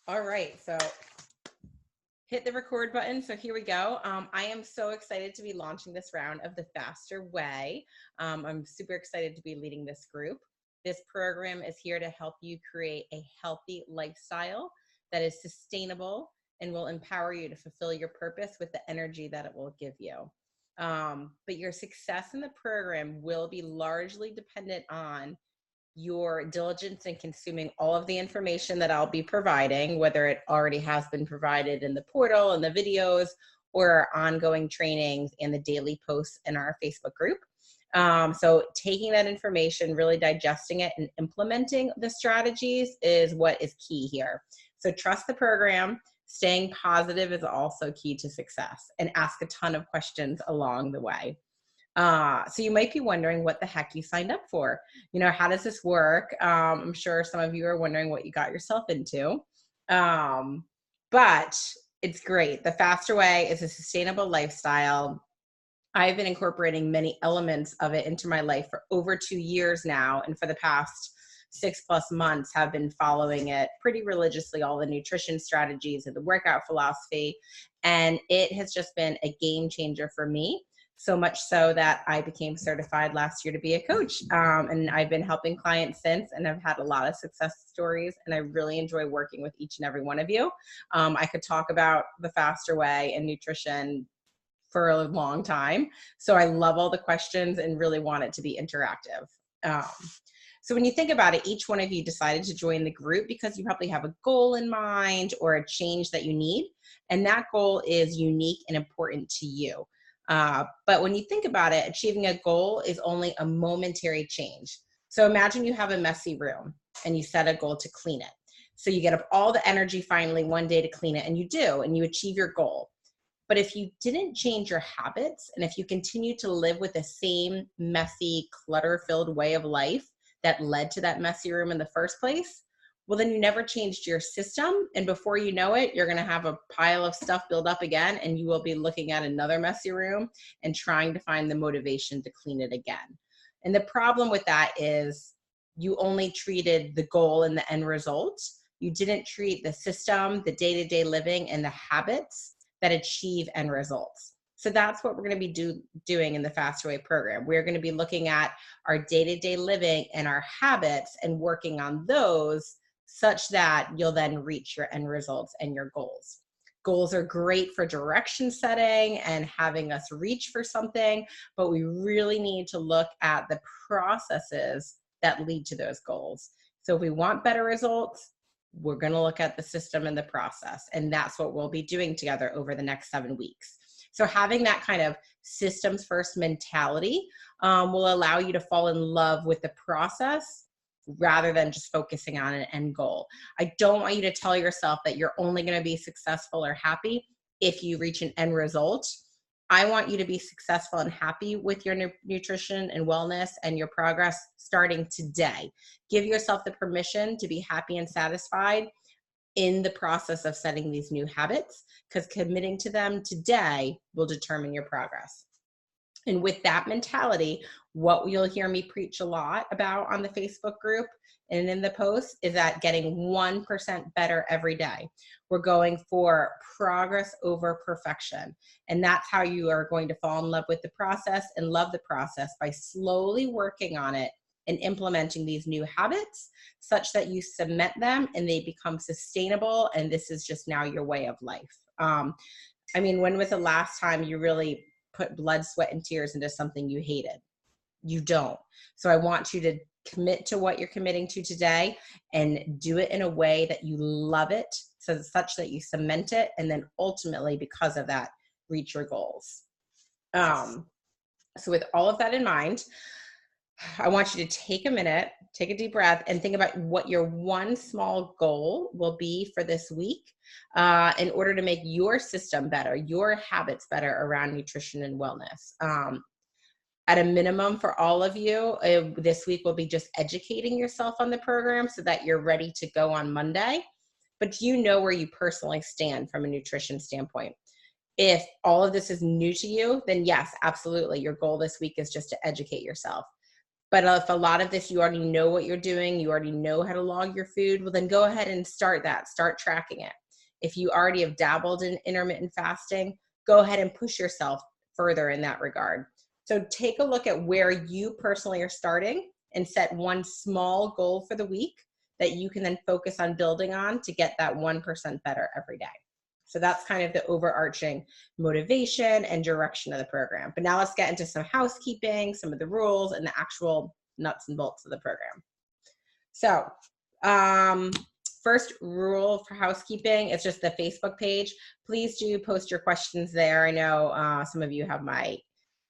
All right, so hit the record button. So here we go. I am so excited to be launching this round of the Faster Way. I'm super excited to be leading this group. This program is here to help you create a healthy lifestyle that is sustainable and will empower you to fulfill your purpose with the energy that it will give you. But your success in the program will be largely dependent on your diligence in consuming all of the information that I'll be providing, whether it already has been provided in the portal and the videos or our ongoing trainings and the daily posts in our Facebook group. So taking that information, really digesting it and implementing the strategies is what is key here. So trust the program. Staying positive is also key to success, and ask a ton of questions along the way. So you might be wondering what the heck you signed up for. How does this work? I'm sure some of you are wondering what you got yourself into. But it's great. The Faster Way is a sustainable lifestyle. I've been incorporating many elements of it into my life for over 2 years now. And for the past 6+ months have been following it pretty religiously, all the nutrition strategies and the workout philosophy. And it has just been a game changer for me. So much so that I became certified last year to be a coach. And I've been helping clients since, and I've had a lot of success stories, and I really enjoy working with each and every one of you. I could talk about the Faster Way and nutrition for a long time. So I love all the questions and really want it to be interactive. Um, so when you think about it, each one of you decided to join the group because you probably have a goal in mind or a change that you need. And that goal is unique and important to you. But when you think about it, achieving a goal is only a momentary change. So imagine you have a messy room and you set a goal to clean it. So you get up all the energy finally one day to clean it, and you do, and you achieve your goal. But if you didn't change your habits, and if you continue to live with the same messy, clutter-filled way of life that led to that messy room in the first place, well, then you never changed your system. And before you know it, you're going to have a pile of stuff build up again, and you will be looking at another messy room and trying to find the motivation to clean it again. And the problem with that is you only treated the goal and the end result. You didn't treat the system, the day-to-day living, and the habits that achieve end results. So that's what we're going to be doing in the Faster Way program. We're going to be looking at our day-to-day living and our habits and working on those such that you'll then reach your end results and your goals. Goals are great for direction setting and having us reach for something, but we really need to look at the processes that lead to those goals. So if we want better results, we're going to look at the system and the process. And that's what we'll be doing together over the next 7 weeks. So having that kind of systems first mentality will allow you to fall in love with the process rather than just focusing on an end goal. I don't want you to tell yourself that you're only going to be successful or happy if you reach an end result. I want you to be successful and happy with your nutrition and wellness and your progress starting today. Give yourself the permission to be happy and satisfied in the process of setting these new habits, because committing to them today will determine your progress. And with that mentality, what you'll hear me preach a lot about on the Facebook group and in the posts is that getting 1% better every day. We're going for progress over perfection. And that's how you are going to fall in love with the process and love the process, by slowly working on it and implementing these new habits such that you cement them and they become sustainable. And this is just now your way of life. When was the last time you really put blood, sweat, and tears into something you hated? You don't. So I want you to commit to what you're committing to today and do it in a way that you love it, so such that you cement it, and then ultimately, because of that, reach your goals. So with all of that in mind, I want you to take a minute, take a deep breath, and think about what your one small goal will be for this week in order to make your system better, your habits better around nutrition and wellness. At a minimum for all of you, this week will be just educating yourself on the program so that you're ready to go on Monday. But you know where you personally stand from a nutrition standpoint. If all of this is new to you, then yes, absolutely. Your goal this week is just to educate yourself. But if a lot of this, you already know what you're doing, you already know how to log your food, well, then go ahead and start that, start tracking it. If you already have dabbled in intermittent fasting, go ahead and push yourself further in that regard. So take a look at where you personally are starting and set one small goal for the week that you can then focus on building on to get that 1% better every day. So that's kind of the overarching motivation and direction of the program. But now let's get into some housekeeping, some of the rules, and the actual nuts and bolts of the program. So first rule for housekeeping is just the Facebook page. Please do post your questions there. I know some of you have my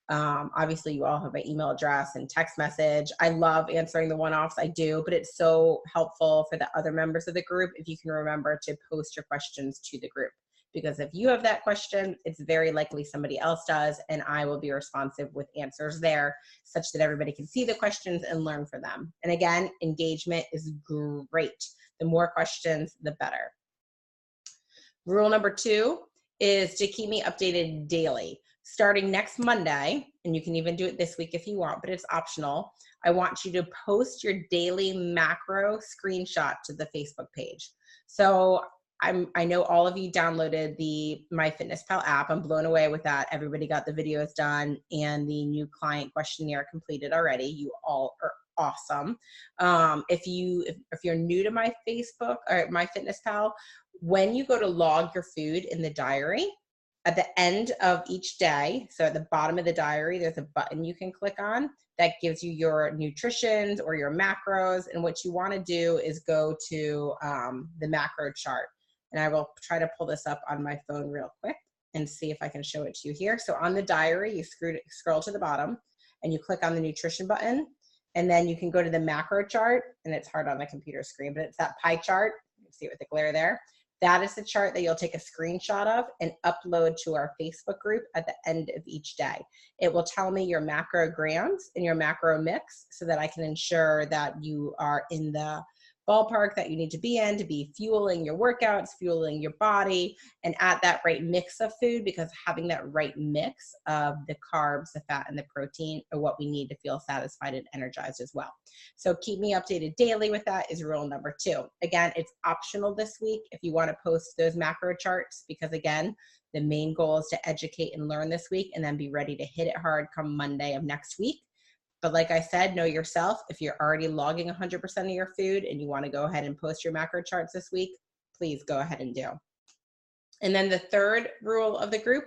obviously you all have my email address and text message. I love answering the one-offs, I do, but it's so helpful for the other members of the group if you can remember to post your questions to the group. Because if you have that question, it's very likely somebody else does, and I will be responsive with answers there such that everybody can see the questions and learn from them. And again, engagement is great. The more questions, the better. Rule number 2 is to keep me updated daily. Starting next Monday, and you can even do it this week if you want, but it's optional, I want you to post your daily macro screenshot to the Facebook page. So I know all of you downloaded the MyFitnessPal app. I'm blown away with that. Everybody got the videos done and the new client questionnaire completed already. You all are awesome. If you're new to my Facebook or MyFitnessPal, when you go to log your food in the diary, at the end of each day, so at the bottom of the diary, there's a button you can click on that gives you your nutritions or your macros. And what you want to do is go to the macro chart. And I will try to pull this up on my phone real quick and see if I can show it to you here. So on the diary, you scroll to the bottom and you click on the nutrition button. And then you can go to the macro chart, and it's hard on the computer screen, but it's that pie chart. You can see it with the glare there. That is the chart that you'll take a screenshot of and upload to our Facebook group at the end of each day. It will tell me your macro grams and your macro mix so that I can ensure that you are in the ballpark that you need to be fueling your workouts, fueling your body, and at that right mix of food, because having that right mix of the carbs, the fat, and the protein are what we need to feel satisfied and energized as well. So keep me updated daily with that is rule number 2. Again, it's optional this week if you want to post those macro charts, because again, the main goal is to educate and learn this week and then be ready to hit it hard come Monday of next week. But like I said, know yourself. If you're already logging 100% of your food and you want to go ahead and post your macro charts this week, please go ahead and do. And then the third rule of the group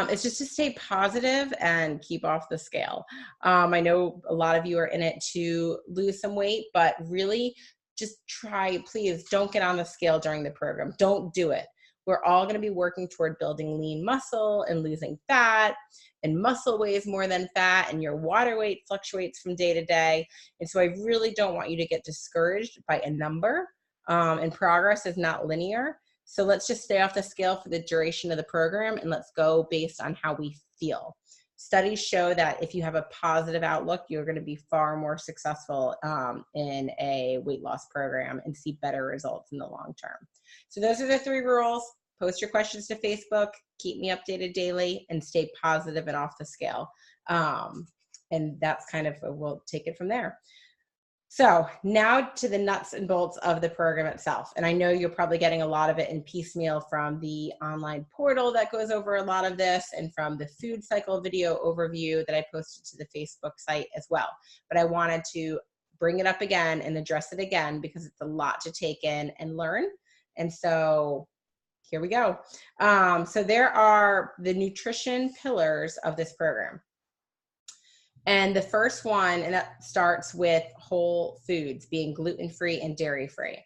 is just to stay positive and keep off the scale. I know a lot of you are in it to lose some weight, but really just try, please don't get on the scale during the program. Don't do it. We're all going to be working toward building lean muscle and losing fat, and muscle weighs more than fat, and your water weight fluctuates from day to day. And so I really don't want you to get discouraged by a number, and progress is not linear. So let's just stay off the scale for the duration of the program, and let's go based on how we feel. Studies show that if you have a positive outlook, you're going to be far more successful in a weight loss program and see better results in the long term. So those are the 3 rules. Post your questions to Facebook, keep me updated daily, and stay positive and off the scale. And that's kind of, we'll take it from there. So now to the nuts and bolts of the program itself. And I know you're probably getting a lot of it in piecemeal from the online portal that goes over a lot of this, and from the food cycle video overview that I posted to the Facebook site as well. But I wanted to bring it up again and address it again because it's a lot to take in and learn. And so here we go. So there are the nutrition pillars of this program. And the first one, and that starts with whole foods, being gluten-free and dairy-free.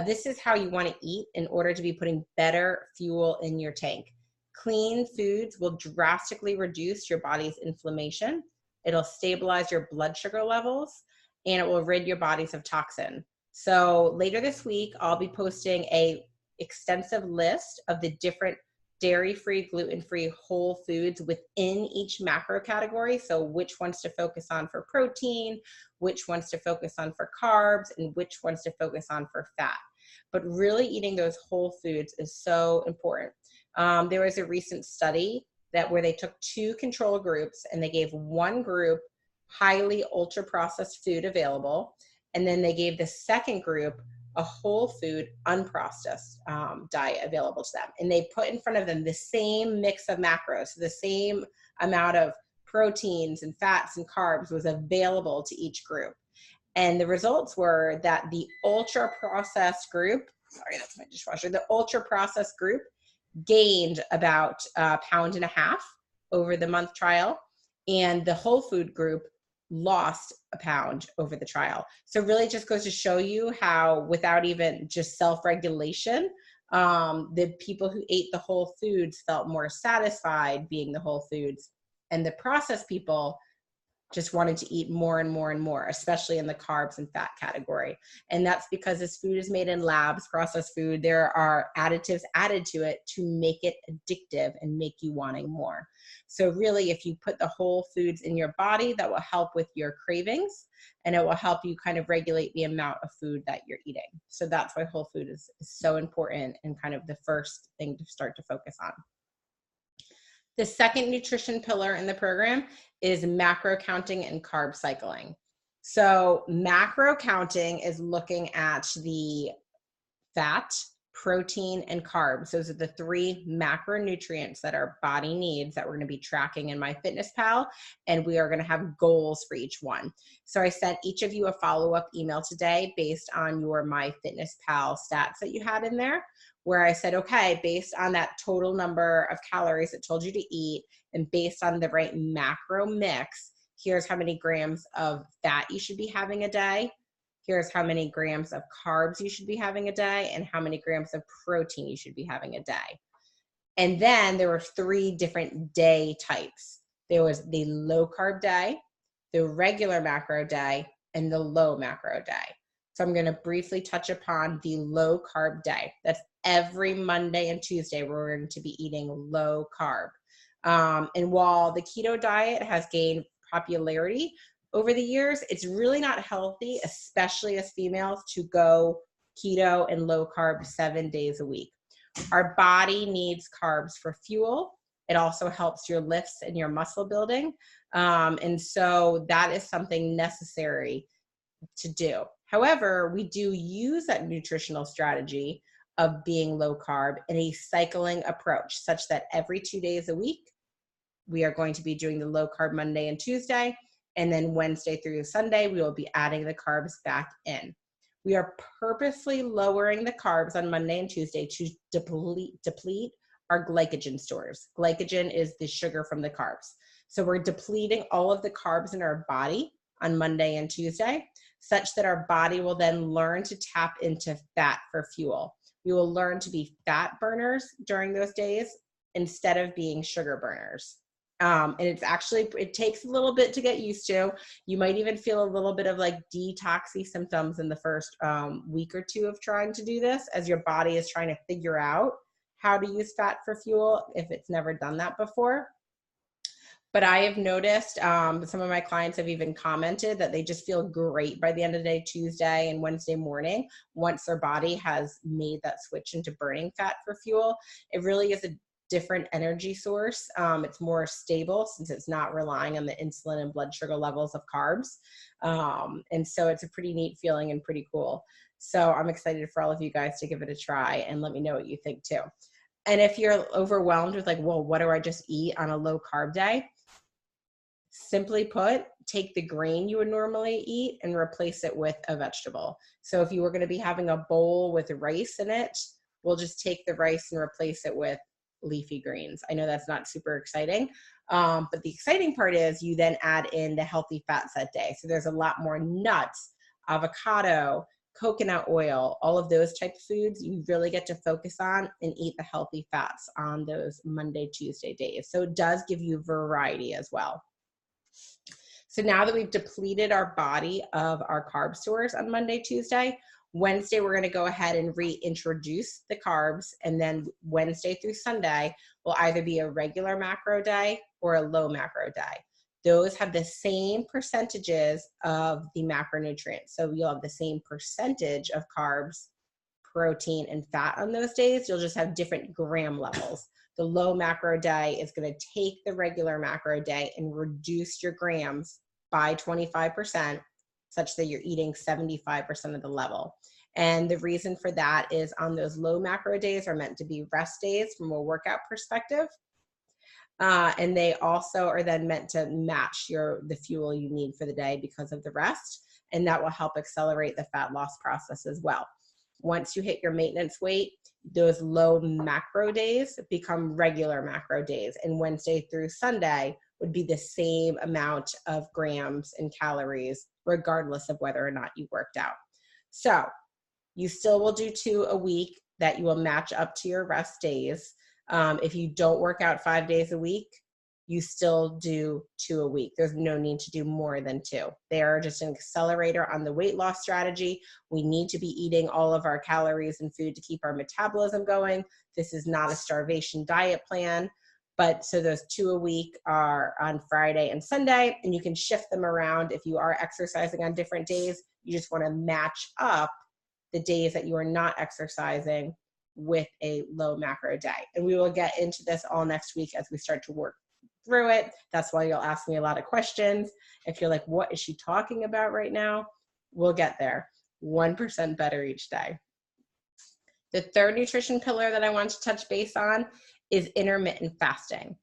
This is how you want to eat in order to be putting better fuel in your tank. Clean foods will drastically reduce your body's inflammation. It'll stabilize your blood sugar levels, and it will rid your bodies of toxin. So later this week, I'll be posting a extensive list of the different dairy-free, gluten-free whole foods within each macro category. So which ones to focus on for protein, which ones to focus on for carbs, and which ones to focus on for fat. But really eating those whole foods is so important. There was a recent study where they took 2 control groups and they gave one group highly ultra processed food available. And then they gave the second group a whole food, unprocessed diet available to them. And they put in front of them the same mix of macros, the same amount of proteins and fats and carbs was available to each group. And the results were that the ultra processed group, sorry, that's my dishwasher, the ultra processed group gained about 1.5 pounds over the month trial, and the whole food group lost 1 pound over the trial. So really just goes to show you how, without even just self-regulation, the people who ate the whole foods felt more satisfied being the whole foods, and the processed people just wanted to eat more and more and more, especially in the carbs and fat category. And that's because this food is made in labs, processed food. There are additives added to it to make it addictive and make you wanting more. So really, if you put the whole foods in your body, that will help with your cravings, and it will help you kind of regulate the amount of food that you're eating. So that's why whole food is so important and kind of the first thing to start to focus on. The second nutrition pillar in the program is macro counting and carb cycling. So macro counting is looking at the fat, protein, and carbs. Those are the 3 macronutrients that our body needs that we're going to be tracking in MyFitnessPal, and we are going to have goals for each one. So I sent each of you a follow-up email today based on your MyFitnessPal stats that you had in there, where I said, okay, based on that total number of calories it told you to eat and based on the right macro mix, here's how many grams of fat you should be having a day. Here's how many grams of carbs you should be having a day and how many grams of protein you should be having a day. And then there were 3 different day types. There was the low carb day, the regular macro day, and the low macro day. So I'm going to briefly touch upon the low carb day. That's every Monday and Tuesday we're going to be eating low carb. And while the keto diet has gained popularity over the years, it's really not healthy, especially as females, to go keto and low carb 7 days a week. Our body needs carbs for fuel. It also helps your lifts and your muscle building. And so that is something necessary to do. However, we do use that nutritional strategy of being low carb in a cycling approach, such that every 2 days a week, we are going to be doing the low carb Monday and Tuesday. And then Wednesday through Sunday, we will be adding the carbs back in. We are purposely lowering the carbs on Monday and Tuesday to deplete our glycogen stores. Glycogen is the sugar from the carbs. So we're depleting all of the carbs in our body on Monday and Tuesday, such that our body will then learn to tap into fat for fuel. We will learn to be fat burners during those days instead of being sugar burners. And it takes a little bit to get used to. You might even feel a little bit of like detoxy symptoms in the first week or 2 of trying to do this, as your body is trying to figure out how to use fat for fuel if it's never done that before. But I have noticed some of my clients have even commented that they just feel great by the end of the day, Tuesday and Wednesday morning, once their body has made that switch into burning fat for fuel. It really is a different energy source. It's more stable since it's not relying on the insulin and blood sugar levels of carbs. And so it's a pretty neat feeling and pretty cool. So I'm excited for all of you guys to give it a try and let me know what you think too. And if you're overwhelmed with like, well, what do I just eat on a low carb day? Simply put, take the grain you would normally eat and replace it with a vegetable. So if you were going to be having a bowl with rice in it, we'll just take the rice and replace it with leafy greens. I know that's not super exciting, but the exciting part is you then add in the healthy fats that day. So there's a lot more nuts, avocado, coconut oil, all of those type of foods you really get to focus on and eat the healthy fats on those Monday, Tuesday days. So it does give you variety as well. So now that we've depleted our body of our carb stores on Monday, Tuesday, Wednesday, we're going to go ahead and reintroduce the carbs. And then Wednesday through Sunday will either be a regular macro day or a low macro day. Those have the same percentages of the macronutrients. So you'll have the same percentage of carbs, protein, and fat on those days. You'll just have different gram levels. The low macro day is going to take the regular macro day and reduce your grams by 25%, such that you're eating 75% of the level. And the reason for that is on those low macro days are meant to be rest days from a workout perspective. And they also are then meant to match the fuel you need for the day because of the rest. And that will help accelerate the fat loss process as well. Once you hit your maintenance weight, those low macro days become regular macro days. And Wednesday through Sunday would be the same amount of grams and calories, regardless of whether or not you worked out. So you still will do 2 a week that you will match up to your rest days. If you don't work out 5 days a week, you still do 2 a week. There's no need to do more than 2. They are just an accelerator on the weight loss strategy. We need to be eating all of our calories and food to keep our metabolism going. This is not a starvation diet plan. But so those 2 a week are on Friday and Sunday, and you can shift them around if you are exercising on different days. You just want to match up the days that you are not exercising with a low macro day. And we will get into this all next week as we start to work through it. That's why you'll ask me a lot of questions. If you're like, what is she talking about right now? We'll get there. 1% better each day. The third nutrition pillar that I want to touch base on is intermittent fasting.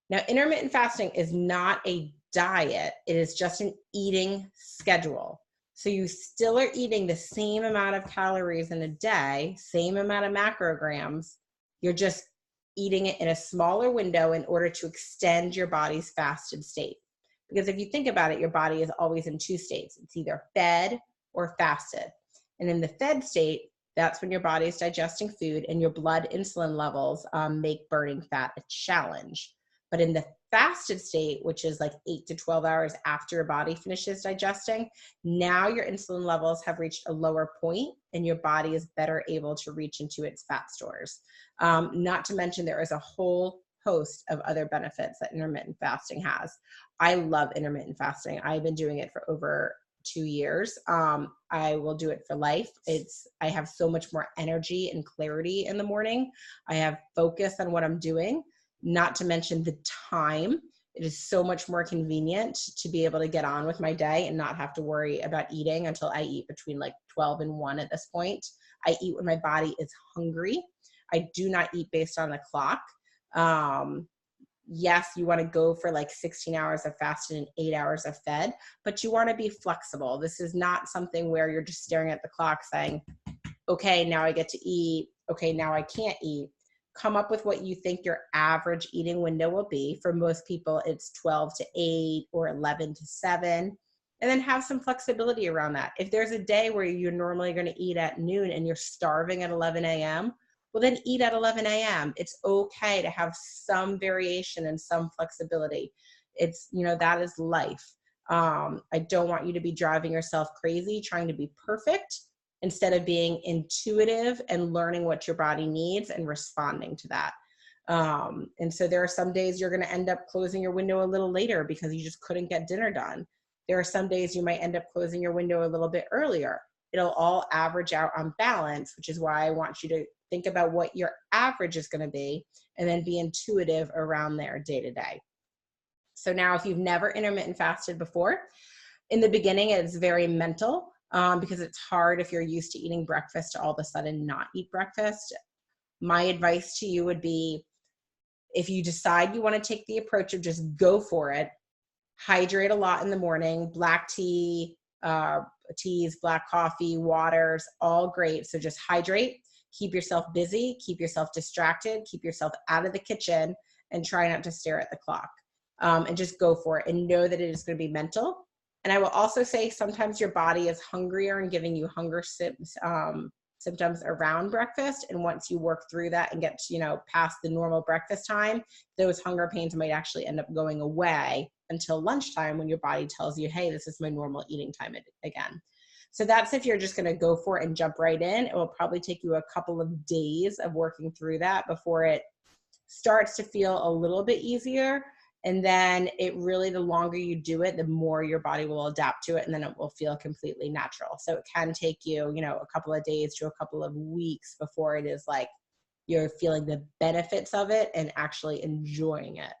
Now, intermittent fasting is not a diet. It is just an eating schedule. So you still are eating the same amount of calories in a day, same amount of macrograms. You're just eating it in a smaller window in order to extend your body's fasted state. Because if you think about it, your body is always in 2 states. It's either fed or fasted. And in the fed state, that's when your body is digesting food and your blood insulin levels make burning fat a challenge. But in the fasted state, which is like 8 to 12 hours after your body finishes digesting, now your insulin levels have reached a lower point and your body is better able to reach into its fat stores. Not to mention there is a whole host of other benefits that intermittent fasting has. I love intermittent fasting. I've been doing it for over 2 years. I will do it for life. I have so much more energy and clarity in the morning. I have focus on what I'm doing. Not to mention the time. It is so much more convenient to be able to get on with my day and not have to worry about eating until I eat between like 12 and 1 at this point. I eat when my body is hungry. I do not eat based on the clock. Yes, you want to go for like 16 hours of fasted and 8 hours of fed, but you want to be flexible. This is not something where you're just staring at the clock saying, okay, now I get to eat. Okay, now I can't eat. Come up with what you think your average eating window will be. For most people, it's 12 to 8 or 11 to 7. And then have some flexibility around that. If there's a day where you're normally going to eat at noon and you're starving at 11 a.m., well, then eat at 11 a.m. It's okay to have some variation and some flexibility. It's, that is life. I don't want you to be driving yourself crazy trying to be perfect, instead of being intuitive and learning what your body needs and responding to that. And so there are some days you're going to end up closing your window a little later because you just couldn't get dinner done. There are some days you might end up closing your window a little bit earlier. It'll all average out on balance, which is why I want you to think about what your average is going to be and then be intuitive around there day to day. So now if you've never intermittent fasted before, in the beginning, it's very mental. Because it's hard if you're used to eating breakfast to all of a sudden not eat breakfast. My advice to you would be, if you decide you want to take the approach of just go for it, hydrate a lot in the morning, black tea, teas, black coffee, waters, all great. So just hydrate, keep yourself busy, keep yourself distracted, keep yourself out of the kitchen, and try not to stare at the clock. And just go for it and know that it is going to be mental. And I will also say sometimes your body is hungrier and giving you hunger symptoms around breakfast. And once you work through that and get, past the normal breakfast time, those hunger pains might actually end up going away until lunchtime when your body tells you, hey, this is my normal eating time again. So that's if you're just going to go for it and jump right in. It will probably take you a couple of days of working through that before it starts to feel a little bit easier. And then the longer you do it, the more your body will adapt to it, and then it will feel completely natural. So it can take you, a couple of days to a couple of weeks before it is like you're feeling the benefits of it and actually enjoying it.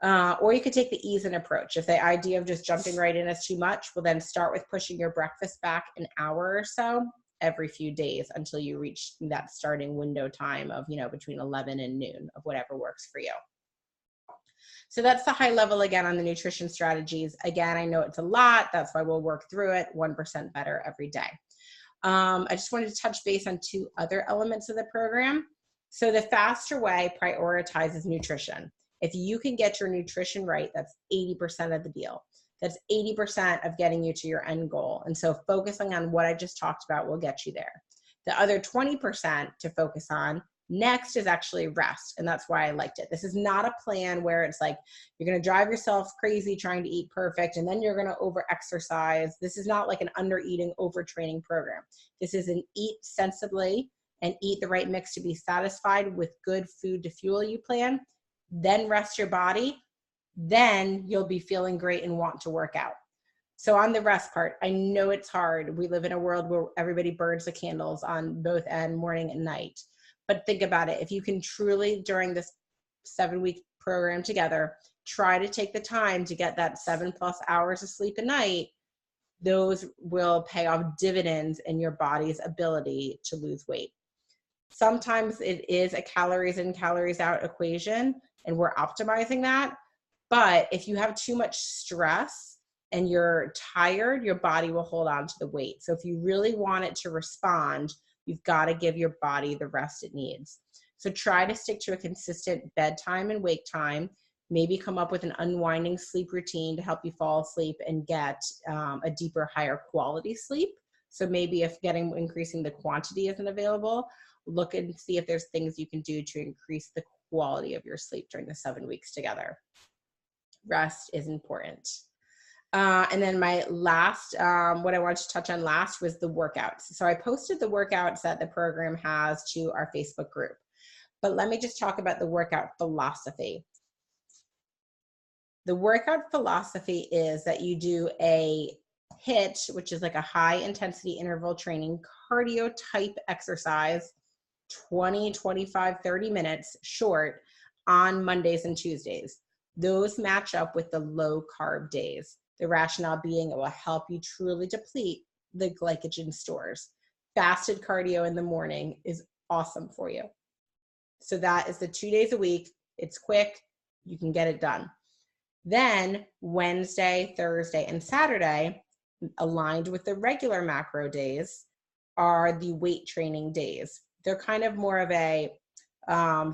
Or you could take the ease in approach. If the idea of just jumping right in is too much, well, then start with pushing your breakfast back an hour or so every few days until you reach that starting window time of, between 11 and noon of whatever works for you. So that's the high level again on the nutrition strategies. Again, I know it's a lot. That's why we'll work through it 1% better every day. I just wanted to touch base on 2 other elements of the program. So the faster way prioritizes nutrition. If you can get your nutrition right, that's 80% of the deal. That's 80% of getting you to your end goal. And so focusing on what I just talked about will get you there. The other 20% to focus on next is actually rest. And that's why I liked it. This is not a plan where it's like you're going to drive yourself crazy trying to eat perfect and then you're going to over exercise. This is not like an under eating, overtraining program. This is an eat sensibly and eat the right mix to be satisfied with good food to fuel you plan. Then rest your body. Then you'll be feeling great and want to work out. So on the rest part, I know it's hard. We live in a world where everybody burns the candles on both end, morning and night. But think about it. If you can truly, during this 7-week program together, try to take the time to get that 7+ hours of sleep a night, those will pay off dividends in your body's ability to lose weight. Sometimes it is a calories in, calories out equation, and we're optimizing that. But if you have too much stress and you're tired, your body will hold on to the weight. So if you really want it to respond, you've got to give your body the rest it needs. So try to stick to a consistent bedtime and wake time. Maybe come up with an unwinding sleep routine to help you fall asleep and get a deeper, higher quality sleep. So maybe if increasing the quantity isn't available, look and see if there's things you can do to increase the quality of your sleep during the 7 weeks together. Rest is important. And then my last, what I wanted to touch on last was the workouts. So I posted the workouts that the program has to our Facebook group. But let me just talk about the workout philosophy. The workout philosophy is that you do a HIIT, which is like a high intensity interval training, cardio type exercise, 20, 25, 30 minutes short on Mondays and Tuesdays. Those match up with the low carb days. The rationale being it will help you truly deplete the glycogen stores. Fasted cardio in the morning is awesome for you. So that is the 2 days a week. It's quick. You can get it done. Then Wednesday, Thursday, and Saturday, aligned with the regular macro days, are the weight training days. They're kind of more of a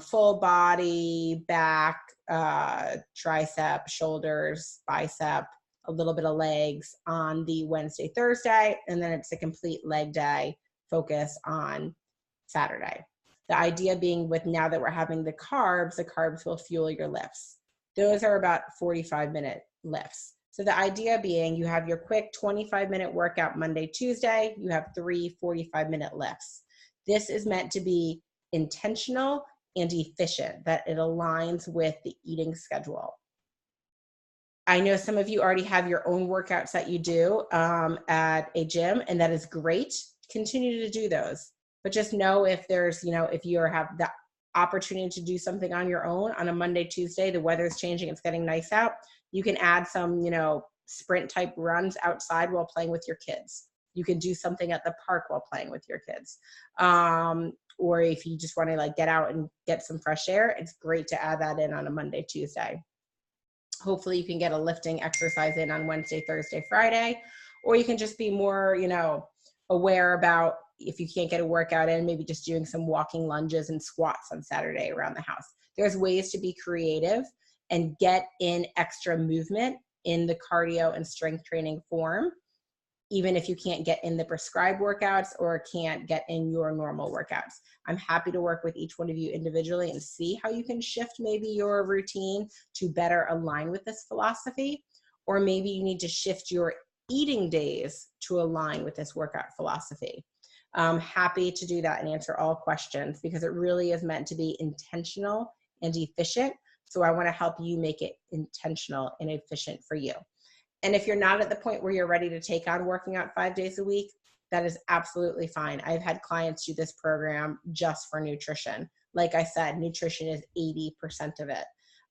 full body, back, tricep, shoulders, bicep, a little bit of legs on the Wednesday, Thursday, and then it's a complete leg day focus on Saturday. The idea being with now that we're having the carbs will fuel your lifts. Those are about 45-minute lifts. So the idea being you have your quick 25-minute workout Monday, Tuesday, you have 3 45-minute lifts. This is meant to be intentional and efficient, that it aligns with the eating schedule. I know some of you already have your own workouts that you do at a gym, and that is great. Continue to do those. But just know if there's, if you have the opportunity to do something on your own on a Monday, Tuesday, the weather's changing, it's getting nice out, you can add some, sprint type runs outside while playing with your kids. You can do something at the park while playing with your kids. Or if you just want to get out and get some fresh air, it's great to add that in on a Monday, Tuesday. Hopefully you can get a lifting exercise in on Wednesday, Thursday, Friday, or you can just be more, aware about if you can't get a workout in, maybe just doing some walking lunges and squats on Saturday around the house. There's ways to be creative and get in extra movement in the cardio and strength training form, even if you can't get in the prescribed workouts or can't get in your normal workouts. I'm happy to work with each one of you individually and see how you can shift maybe your routine to better align with this philosophy, or maybe you need to shift your eating days to align with this workout philosophy. I'm happy to do that and answer all questions because it really is meant to be intentional and efficient. So I want to help you make it intentional and efficient for you. And if you're not at the point where you're ready to take on working out 5 days a week, that is absolutely fine. I've had clients do this program just for nutrition. Like I said, nutrition is 80% of it.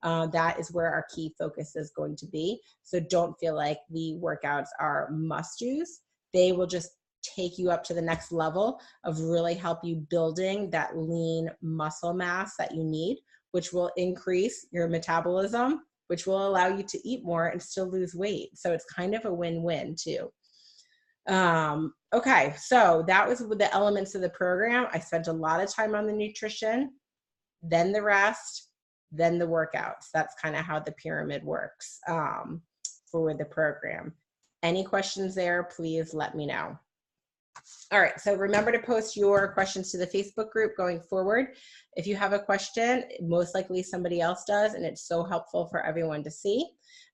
That is where our key focus is going to be. So don't feel like the workouts are must-dos. They will just take you up to the next level of really help you building that lean muscle mass that you need, which will increase your metabolism, which will allow you to eat more and still lose weight. So it's kind of a win-win too. Okay, so that was the elements of the program. I spent a lot of time on the nutrition, then the rest, then the workouts. That's kind of how the pyramid works for the program. Any questions there, please let me know. All right, so remember to post your questions to the Facebook group going forward. If you have a question, most likely somebody else does, and it's so helpful for everyone to see.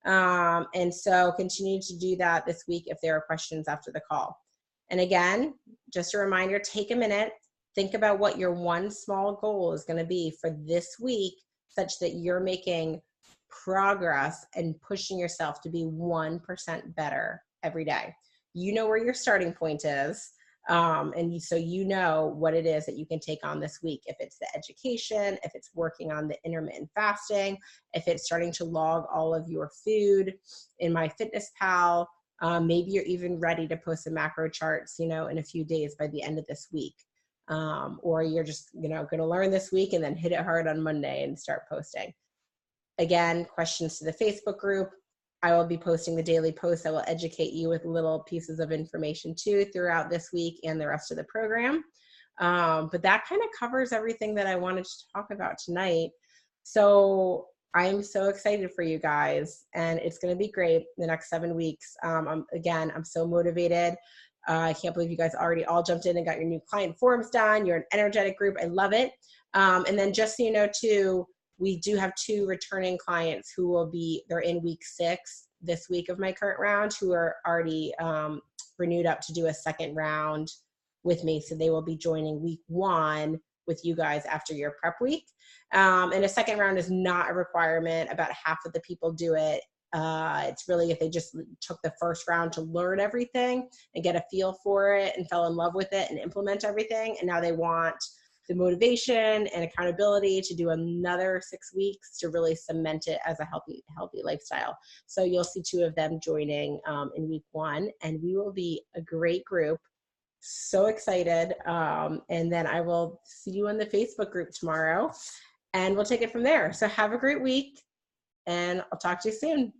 And so continue to do that this week if there are questions after the call. And again, just a reminder, take a minute, think about what your one small goal is going to be for this week, such that you're making progress and pushing yourself to be 1% better every day. You know where your starting point is. So you know what it is that you can take on this week. If it's the education, if it's working on the intermittent fasting, if it's starting to log all of your food in MyFitnessPal, maybe you're even ready to post the macro charts, in a few days by the end of this week. Or you're just, going to learn this week and then hit it hard on Monday and start posting. Again, questions to the Facebook group. I will be posting the daily posts that will educate you with little pieces of information too throughout this week and the rest of the program. But that kind of covers everything that I wanted to talk about tonight. So I'm so excited for you guys, and it's going to be great the next 7 weeks. I'm so motivated. I can't believe you guys already all jumped in and got your new client forms done. You're an energetic group. I love it. And then just so you know too, we do have 2 returning clients who they're in week 6 this week of my current round, who are already renewed up to do a second round with me. So they will be joining week 1 with you guys after your prep week. And a second round is not a requirement. About half of the people do it. It's really if they just took the first round to learn everything and get a feel for it and fell in love with it and implement everything. And now they want the motivation and accountability to do another 6 weeks to really cement it as a healthy lifestyle. So you'll see 2 of them joining in week 1, and we will be a great group. So excited. And then I will see you in the Facebook group tomorrow, and we'll take it from there. So have a great week, and I'll talk to you soon.